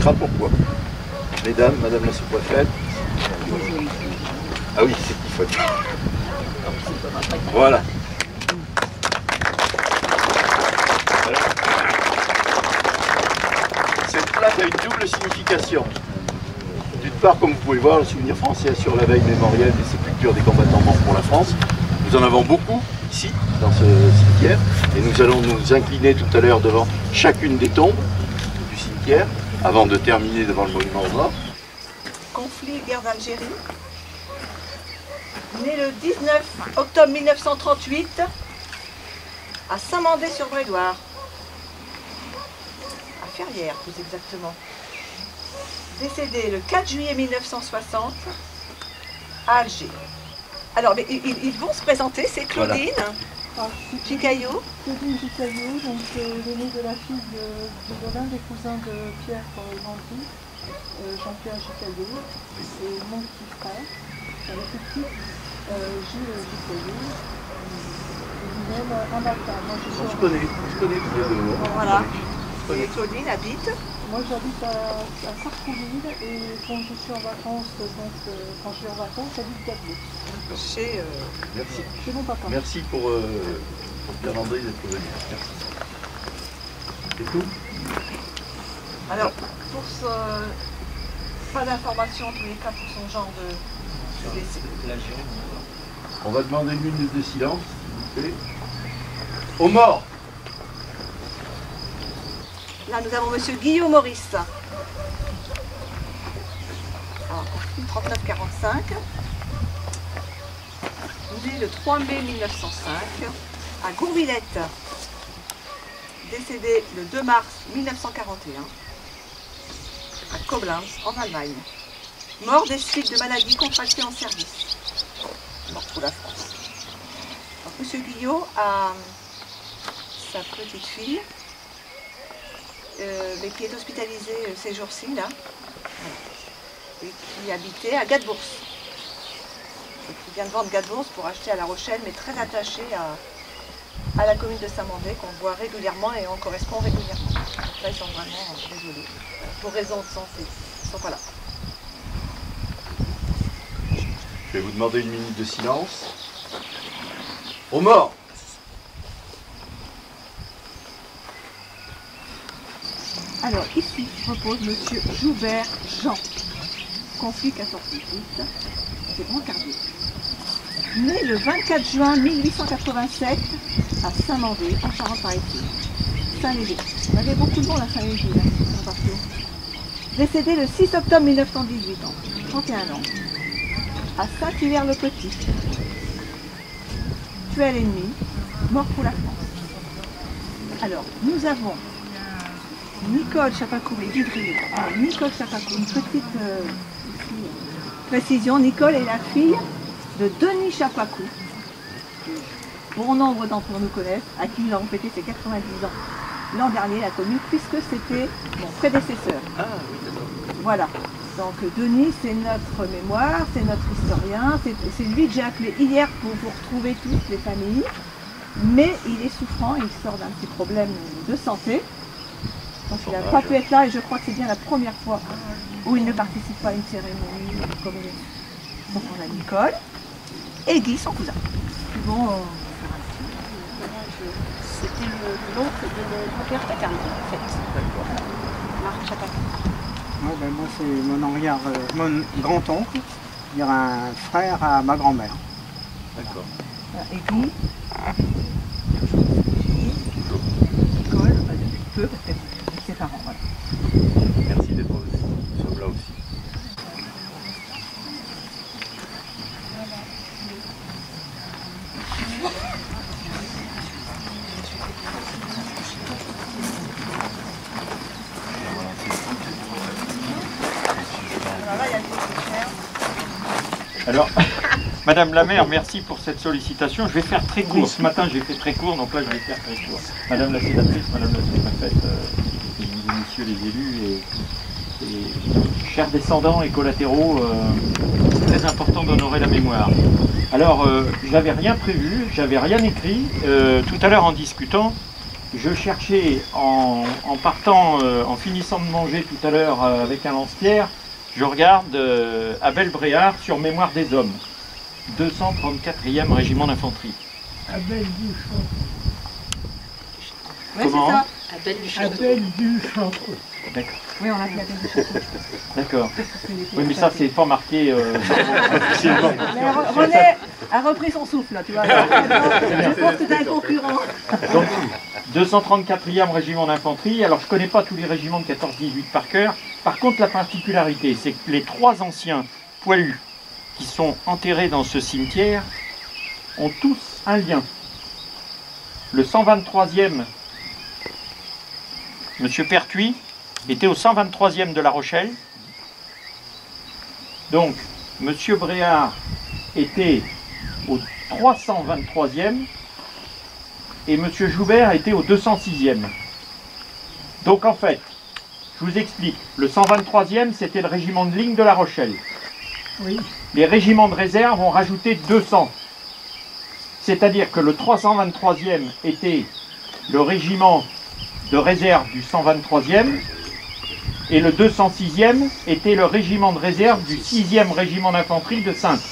expliquera pourquoi. Mesdames, madame la sous-préfète. Ah oui, c'est qu'il faut. Voilà. Cette plaque a une double signification. D'une part, comme vous pouvez voir, le souvenir français sur la veille mémorielle des sépultures des combattants morts pour la France. Nous en avons beaucoup ici, dans ce cimetière, et nous allons nous incliner tout à l'heure devant chacune des tombes du cimetière, avant de terminer devant le monument aux morts. Conflit, guerre d'Algérie. Né le 19 octobre 1938 à Saint-Mandé-sur-Brédoire, à Ferrières plus exactement. Décédé le 4 juillet 1960 à Alger. Alors, mais ils vont se présenter, c'est Claudine Gicaillot. Claudine Gicaillot, donc l'aînée de la fille de l'un des cousins de Pierre Landry, Jean-Pierre Gicaillot, et mon petit frère, le petit Gilles Gicaillot, lui-même un matin. On se connaît tous les deux. Voilà. Et Claudine habite. Moi j'habite à Sartrouville et quand je suis en vacances, donc quand je suis en vacances, j'habite Gabriel. Merci. Chez mon papa. Merci pour Pierre-André d'être venu. Merci. C'est tout. Alors, pour ce... pas d'informations en tous les cas pour son genre de décès. On va demander une minute de silence, s'il vous plaît. Aux morts. Là, nous avons monsieur Guillaume Maurice. Alors, 39-45. Né le 3 mai 1905 à Gourvillette. Décédé le 2 mars 1941 à Koblenz, en Allemagne. Mort des suites de maladies contractées en service. Mort pour la France. Donc, monsieur Guillaume a sa petite fille. Mais qui est hospitalisé ces jours-ci, là, et qui habitait à Gadebours. Et qui vient de vendre Gadebours pour acheter à La Rochelle, mais très attaché à la commune de Saint-Mandé, qu'on voit régulièrement et on correspond régulièrement. Donc là, ils sont vraiment désolés. Pour raison de santé, ils ne sont pas là. Je vais vous demander une minute de silence. Aux morts. Alors ici repose monsieur Joubert Jean, conflit 14-18, c'est Brancardier. Né le 24 juin 1887 à Saint-Mandé, en Charente-Maritime, Saint-Léger. On avait beaucoup de monde à Saint-Léger, là, décédé le 6 octobre 1918 ans, 31 ans, à Saint-Hilaire-le-Petit. Tué à l'ennemi, mort pour la France. Alors, nous avons Nicole Chapacou et Guy Drieux. Nicole Chapacou, une petite précision, Nicole est la fille de Denis Chapacou. Bon nombre d'entre nous connaissent, à qui nous avons fêté ses 90 ans l'an dernier, la commune, puisque c'était mon prédécesseur. Ah oui, d'accord. Voilà. Donc Denis, c'est notre mémoire, c'est notre historien, c'est lui que j'ai appelé hier pour vous retrouver toutes les familles. Mais il est souffrant, il sort d'un petit problème de santé. Donc il n'a pas pu être là et je crois que c'est bien la première fois où il ne participe pas à une cérémonie comme il est. Donc on a Nicole et Guy, son cousin. Ils vont faire un petit... C'était l'oncle de mon père paternel en fait. D'accord. Marc Chapacou. Ouais, ben moi c'est mon grand-oncle, c'est-à-dire un frère à ma grand-mère. D'accord. Et Guy, Nicole, depuis peu, parce que ses parents, voilà. Merci d'être venu. Nous sommes là aussi. Alors, Madame la maire, merci pour cette sollicitation. Je vais faire très court. Ce matin, j'ai fait très court, donc là, je vais faire très court. Madame la sénatrice, Madame la sous-préfète, messieurs les élus et chers descendants et collatéraux, c'est très important d'honorer la mémoire. Alors, j'avais rien prévu, j'avais rien écrit. Tout à l'heure, en discutant, je cherchais, en partant, en finissant de manger tout à l'heure avec un lance-pierre, je regarde Abel Bréard sur Mémoire des hommes, 234e régiment d'infanterie. Abel Duchamp. Oui, Comment c'est ça. Abel Duchamp. Abel Duchamp. D'accord. Oui, on l'appelle Abel Duchamp. D'accord. Oui, mais ça, c'est pas marqué officiellement. Mais René a repris son souffle, là, tu vois. Je pense que t'es un concurrent. Donc, 234e régiment d'infanterie. Alors, je connais pas tous les régiments de 14-18 par cœur. Par contre, la particularité, c'est que les 3 anciens poilus qui sont enterrés dans ce cimetière ont tous un lien. Le 123e, Monsieur Pertuis, était au 123e de La Rochelle. Donc, Monsieur Bréard était au 323e et Monsieur Joubert était au 206e. Donc, en fait, je vous explique, le 123e, c'était le régiment de ligne de La Rochelle. Oui. Les régiments de réserve ont rajouté 200. C'est-à-dire que le 323e était le régiment de réserve du 123e et le 206e était le régiment de réserve du 6e régiment d'infanterie de Saintes.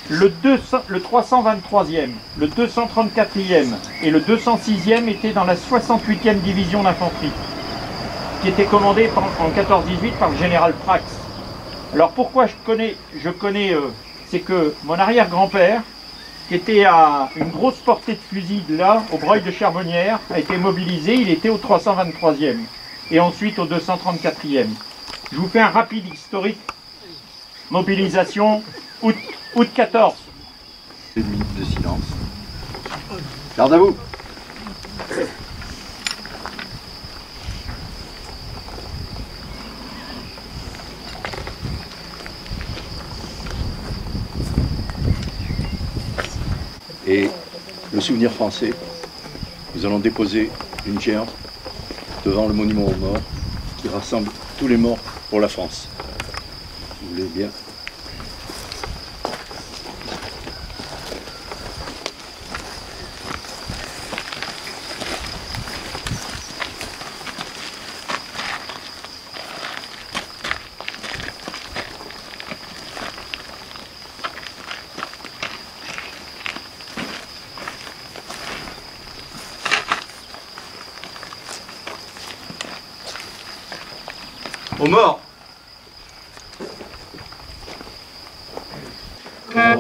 Le 323e, le 234e et le 206e étaient dans la 68e division d'infanterie, qui était commandée en 14-18 par le général Prax. Alors pourquoi je connais, c'est que mon arrière-grand-père, qui était à une grosse portée de fusil là, au Breuil de Charbonnières, a été mobilisé, il était au 323e et ensuite au 234e. Je vous fais un rapide historique. Mobilisation, août 14. Une minute de silence. Garde à vous. Et le souvenir français, nous allons déposer une géante devant le monument aux morts qui rassemble tous les morts pour la France. Si vous voulez bien. Aux morts. Quand